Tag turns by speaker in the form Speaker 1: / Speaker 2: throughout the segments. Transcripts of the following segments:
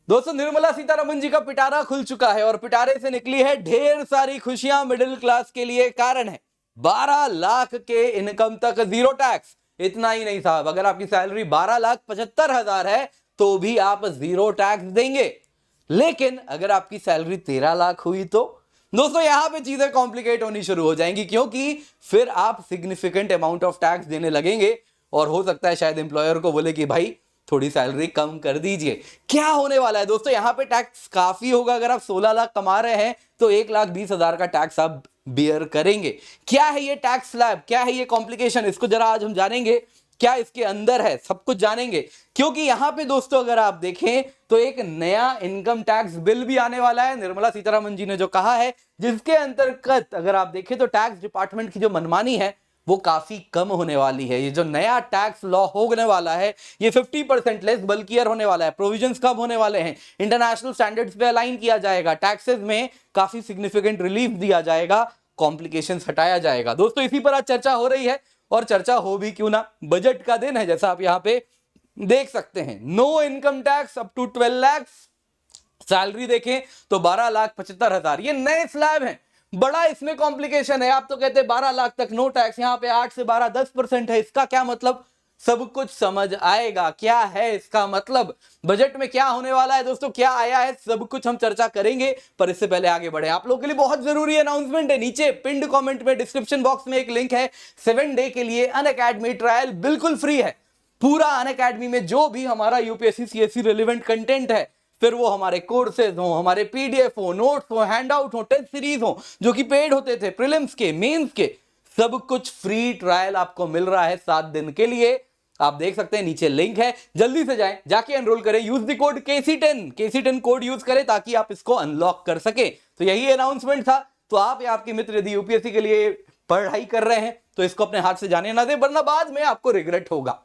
Speaker 1: दोस्तों निर्मला सीतारमण जी का पिटारा खुल चुका है और पिटारे से निकली है ढेर सारी खुशियां मिडिल क्लास के लिए। कारण है 12 लाख के इनकम तक जीरो टैक्स। इतना ही नहीं साहब, अगर आपकी सैलरी 12,75,000 है तो भी आप जीरो टैक्स देंगे। लेकिन अगर आपकी सैलरी 13 लाख हुई तो दोस्तों यहां पे चीजें कॉम्प्लिकेट होनी शुरू हो जाएंगी, क्योंकि फिर आप सिग्निफिकेंट अमाउंट ऑफ टैक्स देने लगेंगे और हो सकता है शायद एम्प्लॉयर को बोले कि भाई थोड़ी सैलरी कम कर दीजिए। क्या होने वाला है दोस्तों, यहां पे टैक्स काफी होगा। अगर आप 16 लाख कमा रहे हैं तो 1,20,000 का टैक्स आप बियर करेंगे। क्या है ये टैक्स स्लैब, क्या है ये कॉम्प्लिकेशन, इसको जरा आज हम जानेंगे। क्या इसके अंदर है सब कुछ जानेंगे, क्योंकि यहां पे दोस्तों अगर आप देखें तो एक नया इनकम टैक्स बिल भी आने वाला है। निर्मला सीतारमण जी ने जो कहा है, जिसके अंतर्गत अगर आप देखें तो टैक्स डिपार्टमेंट की जो मनमानी है वो काफी कम होने वाली है। ये जो नया टैक्स लॉ होने वाला है ये 50% लेस बल्कियर होने वाला है। प्रोविजंस कब होने वाले हैं, इंटरनेशनल स्टैंडर्ड्स पे अलाइन किया जाएगा, टैक्सेस में काफी सिग्निफिकेंट रिलीफ दिया जाएगा, कॉम्प्लिकेशंस हटाया जाएगा। दोस्तों इसी पर आज चर्चा हो रही है और चर्चा हो भी क्यों ना, बजट का दिन है जैसा आप यहां पे देख सकते हैं। No income tax up to 12 lakh, salary देखें तो 12,75,000। ये नए स्लैब हैं, बड़ा इसमें कॉम्प्लिकेशन है। आप तो कहते हैं 12 लाख तक नो टैक्स, यहां पे 8 से 12 10% है। इसका क्या मतलब, सब कुछ समझ आएगा। क्या है इसका मतलब, बजट में क्या होने वाला है दोस्तों, क्या आया है, सब कुछ हम चर्चा करेंगे। पर इससे पहले आगे बढ़े, आप लोगों के लिए बहुत जरूरी अनाउंसमेंट है। नीचे पिंड कमेंट में डिस्क्रिप्शन बॉक्स में एक लिंक है, 7 डे के लिए अनअकैडमी ट्रायल बिल्कुल फ्री है। पूरा अनअकैडमी में जो भी हमारा यूपीएससी सीएससी रिलेवेंट कंटेंट है, फिर वो हमारे कोर्सेज हो, हमारे पीडीएफ हो, नोट्स हो, हैंडआउट हो, टेस्ट सीरीज हो जो कि पेड होते थे प्रीलिम्स के, मेंस के, सब कुछ फ्री ट्रायल आपको मिल रहा है 7 दिन के लिए। आप देख सकते हैं नीचे लिंक है, जल्दी से जाएं, जाके एनरोल करें। Use the code KC10 code use करें ताकि आप इसको अनलॉक कर सके। तो यही अनाउंसमेंट था। तो आप या आपके मित्र यदि यूपीएससी के लिए पढ़ाई कर रहे हैं तो इसको अपने हाथ से जाने ना दे, वरना बाद में आपको रिग्रेट होगा।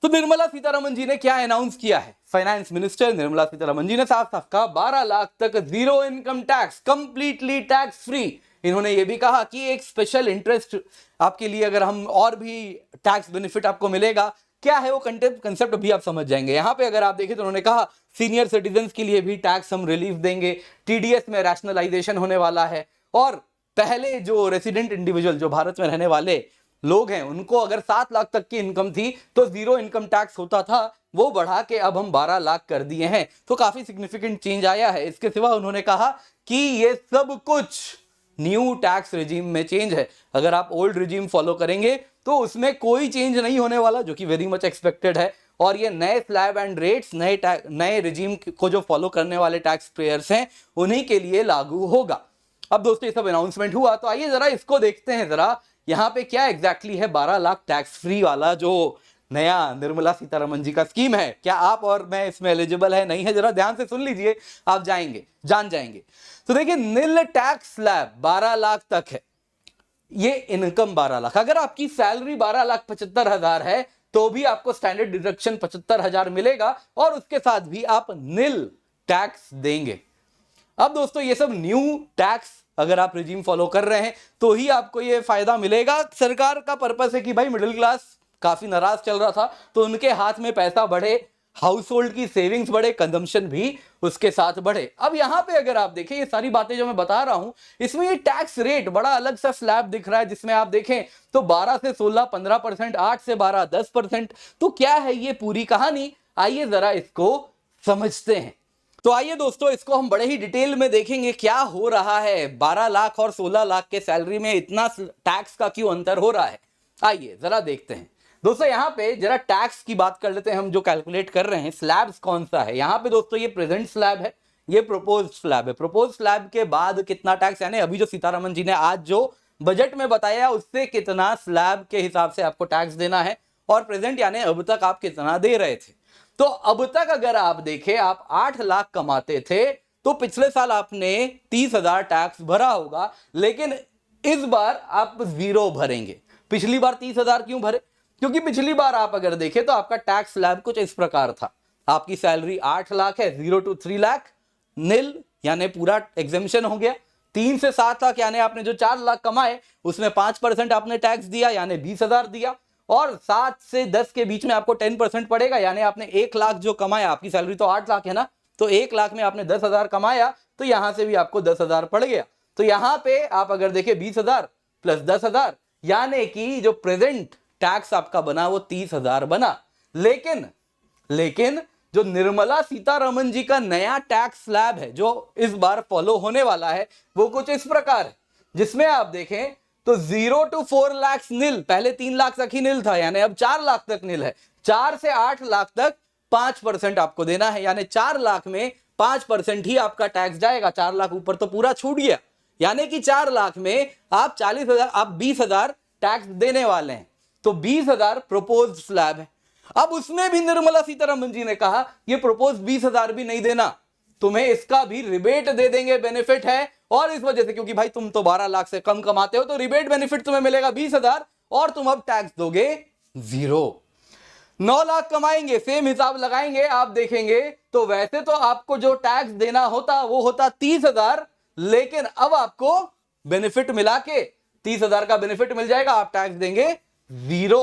Speaker 1: तो निर्मला सीतारमण जी ने क्या अनाउंस किया है, फाइनेंस मिनिस्टर निर्मला सीतारमण जी ने साफ साफ कहा 12 लाख तक zero income tax, completely tax free. इन्होंने यह भी कहा कि एक स्पेशल इंटरेस्ट आपके लिए, अगर हम और भी टैक्स बेनिफिट आपको मिलेगा। क्या है वो कंसेप्ट अभी आप समझ जाएंगे। यहां पे अगर आप देखें तो उन्होंने कहा सीनियर सिटीजन के लिए भी टैक्स हम रिलीफ देंगे, टीडीएस में रैशनलाइजेशन होने वाला है, और पहले जो रेसिडेंट इंडिविजुअल जो भारत में रहने वाले लोग हैं उनको अगर 7 लाख तक की इनकम थी तो जीरो इनकम टैक्स होता था, वो बढ़ा के अब हम 12 लाख कर दिए हैं। तो काफी सिग्निफिकेंट चेंज आया है। इसके सिवा उन्होंने कहा कि ये सब कुछ न्यू टैक्स रिजीम में चेंज है। अगर आप ओल्ड रिजीम फॉलो करेंगे तो उसमें कोई चेंज नहीं होने वाला, जो कि वेरी मच एक्सपेक्टेड है। और ये नए स्लैब एंड रेट्स नए रिजीम को जो फॉलो करने वाले टैक्स पेयर्स हैं उन्हीं के लिए लागू होगा। अब दोस्तों ये सब अनाउंसमेंट हुआ, तो आइए जरा इसको देखते हैं जरा यहां पे क्या एग्जैक्टली है 12 लाख टैक्स फ्री वाला जो नया निर्मला सीतारमण जी का स्कीम है। क्या आप और मैं इसमें एलिजिबल है नहीं है, जरा ध्यान से सुन लीजिए, आप जान जाएंगे। तो देखिए निल टैक्स स्लैब 12 लाख तक है, ये इनकम 12 लाख। अगर आपकी सैलरी 12,75,000 है तो भी आपको स्टैंडर्ड डिडक्शन 75,000 मिलेगा और उसके साथ भी आप निल टैक्स देंगे। अब दोस्तों ये सब न्यू टैक्स अगर आप रिजीम फॉलो कर रहे हैं तो ही आपको ये फायदा मिलेगा। सरकार का पर्पस है कि भाई मिडिल क्लास काफी नाराज चल रहा था तो उनके हाथ में पैसा बढ़े, हाउस होल्ड की सेविंग्स बढ़े, कंजम्पशन भी उसके साथ बढ़े। अब यहां पे अगर आप देखें ये सारी बातें जो मैं बता रहा हूं, इसमें ये टैक्स रेट बड़ा अलग सा स्लैब दिख रहा है, जिसमें आप देखें तो 12 से 16 15%, 8 से 12 10%। तो क्या है ये पूरी कहानी, आइए जरा इसको समझते हैं। तो आइए दोस्तों इसको हम बड़े ही डिटेल में देखेंगे क्या हो रहा है। 12 लाख और 16 लाख के सैलरी में इतना टैक्स का क्यों अंतर हो रहा है, आइए जरा देखते हैं। दोस्तों यहां पे जरा टैक्स की बात कर लेते हैं, हम जो कैलकुलेट कर रहे हैं स्लैब्स कौन सा है। यहां पे दोस्तों ये प्रेजेंट स्लैब है, ये प्रोपोज्ड स्लैब है। प्रोपोज्ड स्लैब के बाद कितना टैक्स, यानी अभी जो सीतारमण जी ने आज जो बजट में बताया उससे कितना स्लैब के हिसाब से आपको टैक्स देना है, और प्रेजेंट यानी अब तक आप कितना दे रहे थे। तो अब तक अगर आप देखें, आप 8 लाख कमाते थे तो पिछले साल आपने 30,000 टैक्स भरा होगा, लेकिन इस बार आप जीरो भरेंगे। पिछली बार 30,000 क्यों भरे, क्योंकि पिछली बार आप अगर देखें तो आपका टैक्स स्लैब कुछ इस प्रकार था। आपकी सैलरी 8 लाख है, 0 to 3 लाख निल, यानी पूरा एग्जेम्पशन हो गया। 3 से 7 लाख यानी आपने जो 4 लाख कमाए उसमें 5% आपने टैक्स दिया, यानी 20,000 दिया। और 7 से 10 के बीच में आपको 10% पड़ेगा, यानी आपने 1 लाख जो कमाया, आपकी सैलरी तो 8 लाख है ना, तो 1 लाख में आपने 10,000 कमाया तो यहां से भी आपको 10,000 पड़ गया। तो यहां पे आप अगर देखें 20,000 प्लस 10,000 यानी कि जो प्रेजेंट टैक्स आपका बना वो 30,000 बना। लेकिन जो निर्मला सीतारमण जी का नया टैक्स स्लैब है जो इस बार फॉलो होने वाला है वो कुछ इस प्रकार है, जिसमें आप देखें तो 0 to 4 लाख नील, पहले 3 लाख तक ही नील था, यानी अब 4 लाख तक नील है। 4 से 8 लाख तक 5% आपको देना है, यानी 4 लाख में 5% ही आपका टैक्स जाएगा। 4 लाख ऊपर तो पूरा छूट गया, यानी कि 4 लाख में आप 40,000 आप 20,000 टैक्स देने वाले हैं। तो 20,000 प्रोपोज स्लैब है। अब उसमें भी निर्मला सीतारमण जी ने कहा ये प्रोपोज 20,000 भी नहीं देना, तुम्हें इसका भी रिबेट दे देंगे, बेनिफिट है। और इस वजह से क्योंकि भाई तुम तो 12 लाख से कम कमाते हो तो रिबेट बेनिफिट तुम्हें मिलेगा 20,000 और तुम अब टैक्स दोगे 0। 9 लाख कमाएंगे, सेम हिसाब लगाएंगे, आप देखेंगे तो वैसे तो आपको जो टैक्स देना होता वो होता 30,000, लेकिन अब आपको बेनिफिट मिला के 30,000 का बेनिफिट मिल जाएगा, आप टैक्स देंगे 0।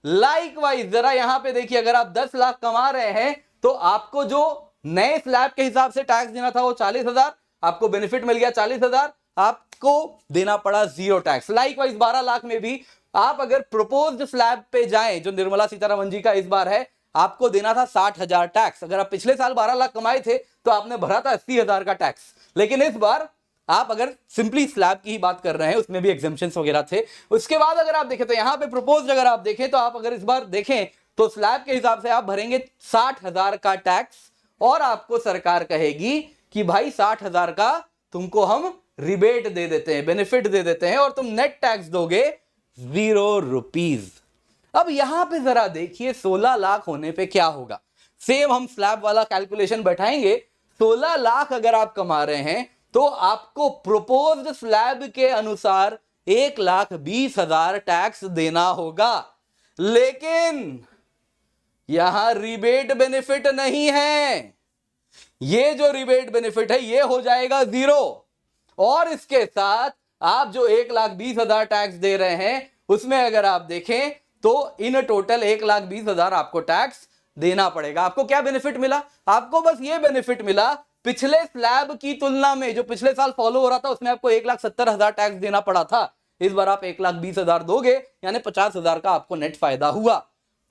Speaker 1: लाइकवाइज जरा यहां पे देखिए, अगर आप 10 लाख कमा रहे हैं तो आपको जो नए स्लैब के हिसाब से टैक्स देना था वो 40,000, आपको बेनिफिट मिल गया 40,000, आपको देना पड़ा 0 टैक्स। लाइकवाइज 12 लाख में भी आप अगर प्रपोज्ड स्लैब पे जाएं जो निर्मला सीतारमण जी का इस बार है, आपको देना था 60,000 टैक्स। अगर आप पिछले साल 12 लाख कमाए थे तो आपने भरा था 80,000 का टैक्स, लेकिन इस बार आप अगर सिंपली स्लैब की ही बात कर रहे हैं, उसमें भी एग्जेम्पशंस वगैरह थे। उसके बाद अगर आप देखें तो यहां पे प्रपोज्ड अगर आप देखें तो आप अगर इस बार देखें तो स्लैब के हिसाब से आप भरेंगे 60,000 का टैक्स और आपको सरकार कहेगी कि भाई 60,000 का तुमको हम रिबेट दे देते हैं, बेनिफिट दे देते हैं और तुम नेट टैक्स दोगे 0 रुपीज। अब यहां पे जरा देखिए 16 लाख होने पे क्या होगा। सेम हम स्लैब वाला कैलकुलेशन बैठाएंगे। 16 लाख अगर आप कमा रहे हैं तो आपको प्रोपोज्ड स्लैब के अनुसार 1,20,000 टैक्स देना होगा, लेकिन यहां रिबेट बेनिफिट नहीं है। ये जो रिबेट बेनिफिट है ये हो जाएगा 0 और इसके साथ आप जो 1,20,000 टैक्स दे रहे हैं उसमें अगर आप देखें तो इन टोटल 1,20,000 आपको टैक्स देना पड़ेगा। आपको क्या बेनिफिट मिला? आपको बस ये बेनिफिट मिला, पिछले स्लैब की तुलना में जो पिछले साल फॉलो हो रहा था उसमें आपको 1,70,000 टैक्स देना पड़ा था, इस बार आप 1,20,000 दोगे, यानी 50,000 का आपको नेट फायदा हुआ।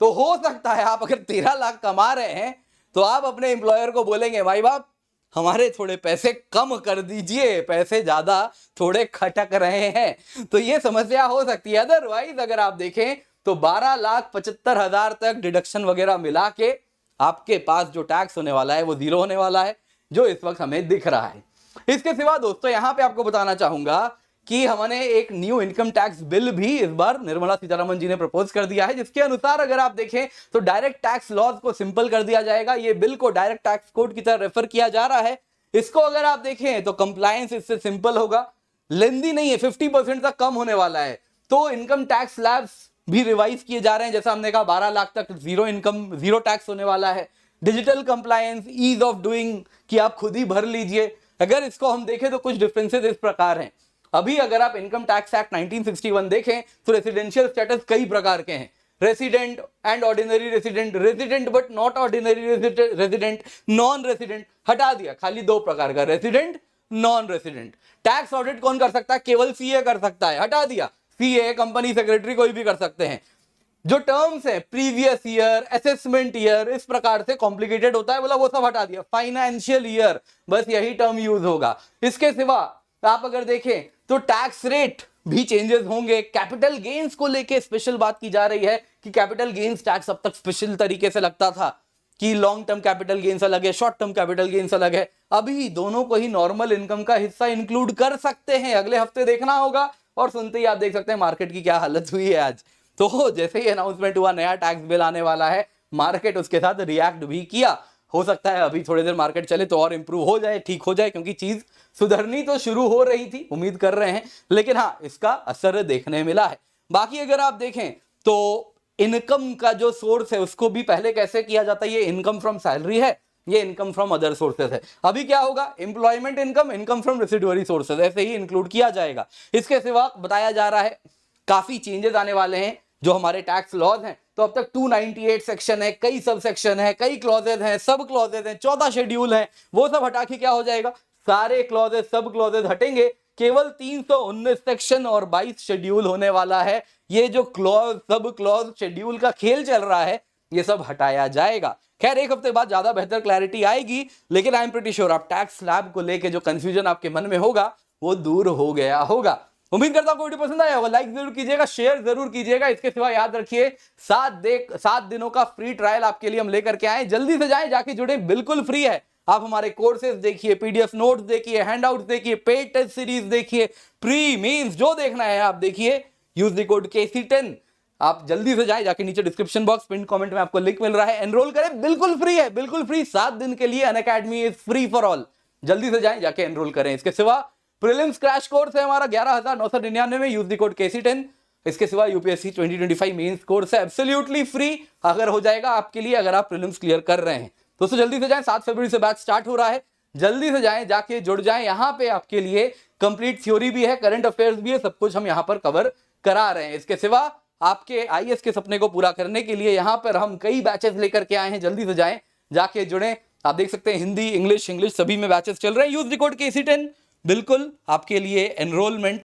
Speaker 1: तो हो सकता है आप अगर 13 लाख कमा रहे हैं तो आप अपने एम्प्लॉयर को बोलेंगे भाई बाप हमारे थोड़े पैसे कम कर दीजिए, पैसे ज्यादा थोड़े खटक रहे हैं, तो ये समस्या हो सकती है। अदरवाइज अगर आप देखें तो 12,75,000 तक डिडक्शन वगैरह मिला के आपके पास जो टैक्स होने वाला है वो 0 होने वाला है, जो इस वक्त हमें दिख रहा है। इसके सिवा दोस्तों यहां पे आपको बताना चाहूंगा कि हमने एक न्यू इनकम टैक्स बिल भी इस बार निर्मला सीतारमण जी ने प्रपोज कर दिया है, जिसके अनुसार अगर आप देखें तो डायरेक्ट टैक्स लॉज को सिंपल कर दिया जाएगा। ये बिल को डायरेक्ट टैक्स कोड की तरह रेफर किया जा रहा है। इसको अगर आप देखें तो कंप्लायंस इससे सिंपल होगा, लेंदी नहीं है, 50% तक कम होने वाला है। तो इनकम टैक्स स्लैब्स भी रिवाइज किए जा रहे हैं, जैसा हमने कहा 12 लाख तक 0 टैक्स होने वाला है। Digital compliance, ease of doing कि आप खुद ही भर लीजिए। अगर इसको हम देखें तो कुछ डिफरेंसेस इस प्रकार हैं। अभी अगर आप इनकम टैक्स एक्ट 1961 देखें तो रेसिडेंशियल स्टेटस कई प्रकार के हैं, resident and ordinary resident, resident but not ordinary resident, non resident, हटा दिया, खाली 2 प्रकार का, resident, non resident. Tax audit कौन कर सकता है? केवल सीए कर सकता है, हटा दिया, सीए, कंपनी सेक्रेटरी कोई भी कर सकते हैं। जो टर्म्स है प्रीवियस ईयर, असेसमेंट ईयर, इस प्रकार से कॉम्प्लिकेटेड होता है, बोला वो सब हटा दिया, फाइनेंशियल ईयर, बस यही टर्म यूज होगा। इसके सिवा आप अगर देखें तो टैक्स रेट भी चेंजेस होंगे। कैपिटल गेन्स को लेके स्पेशल बात की जा रही है कि कैपिटल गेन्स टैक्स अब तक स्पेशल तरीके से लगता था कि लॉन्ग टर्म कैपिटल गेन्स अलग है, शॉर्ट टर्म कैपिटल गेन्स अलग है। अभी दोनों को ही नॉर्मल इनकम का हिस्सा इंक्लूड कर सकते हैं, अगले हफ्ते देखना होगा। और सुनते ही आप देख सकते हैं मार्केट की क्या हालत हुई है आज। तो जैसे ही अनाउंसमेंट हुआ नया टैक्स बिल आने वाला है, मार्केट उसके साथ रिएक्ट भी किया। हो सकता है अभी थोड़ी देर मार्केट चले तो और इंप्रूव हो जाए, ठीक हो जाए, क्योंकि चीज सुधरनी तो शुरू हो रही थी, उम्मीद कर रहे हैं, लेकिन हाँ इसका असर देखने मिला है। बाकी अगर आप देखें तो इनकम का जो सोर्स है उसको भी पहले कैसे किया जाता है, ये इनकम फ्रॉम सैलरी है, ये इनकम फ्रॉम अदर सोर्सेज है। अभी क्या होगा, employment income, income from residuary sources, ऐसे ही इंक्लूड किया जाएगा। इसके सिवा बताया जा रहा है काफी चेंजेस आने वाले हैं। जो हमारे टैक्स लॉज हैं, तो अब तक 298 सेक्शन है, कई सब सेक्शन है, कई क्लॉजेज हैं, सब क्लॉजेज हैं, 14 शेड्यूल हैं, वो सब हटा के क्या हो जाएगा, सारे क्लॉजेज सब क्लॉजेज हटेंगे, केवल 319 सेक्शन और 22 शेड्यूल होने वाला है। ये जो क्लॉज सब क्लॉज शेड्यूल का खेल चल रहा है, ये सब हटाया जाएगा। खैर एक हफ्ते बाद ज्यादा बेहतर क्लैरिटी आएगी, लेकिन आई एम प्रीटी श्योर आप टैक्स स्लैब को लेके जो कंफ्यूजन आपके मन में होगा वो दूर हो गया होगा। उम्मीद करता हूं वीडियो पसंद आया होगा, लाइक जरूर कीजिएगा, शेयर जरूर कीजिएगा। इसके सिवा याद रखिए 7 दिनों का फ्री ट्रायल आपके लिए हम लेकर के आए, जल्दी से जाएं, जाके जुड़े, बिल्कुल फ्री है। आप हमारे कोर्सेज देखिए, पीडीएफ नोट्स देखिए, हैंडआउट्स देखिए, पेड टेस्ट सीरीज देखिए, प्री मींस जो देखना है आप देखिए, यूज द कोड KC10। आप जल्दी से जाएं, जाके नीचे डिस्क्रिप्शन बॉक्स पिन कमेंट में आपको लिंक मिल रहा है, एनरोल करें, बिल्कुल फ्री है, बिल्कुल फ्री, 7 दिन के लिए Unacademy is free for all. जल्दी से जाएं, जाके एनरोल करें। इसके सिवा प्रीलिम्स क्रैश कोर्स है हमारा 11,999 में, यूज द कोड KC10। इसके सिवा यूपीएससी 2025 मेंस कोर्स है एब्सोल्युटली फ्री, अगर हो जाएगा आपके लिए, अगर आप प्रीलिम्स क्लियर कर रहे हैं। दोस्तों जल्दी से जाएं, 7 फरवरी से बैच स्टार्ट हो रहा है, जल्दी से जाएं, जाके जुड़ जाएं। यहां पे आपके लिए कंप्लीट थ्योरी भी है, करंट अफेयर्स भी है, सब कुछ हम यहां पर कवर करा रहे हैं। इसके सिवा आपके आईएएस के सपने को पूरा करने के लिए यहां पर हम कई बैचेस लेकर के आए हैं, जल्दी से जाएं, जाके जुड़ें। आप देख सकते हैं हिंदी, इंग्लिश सभी में बैचेस चल रहे हैं। यूज द कोड KC10, बिल्कुल आपके लिए एनरोलमेंट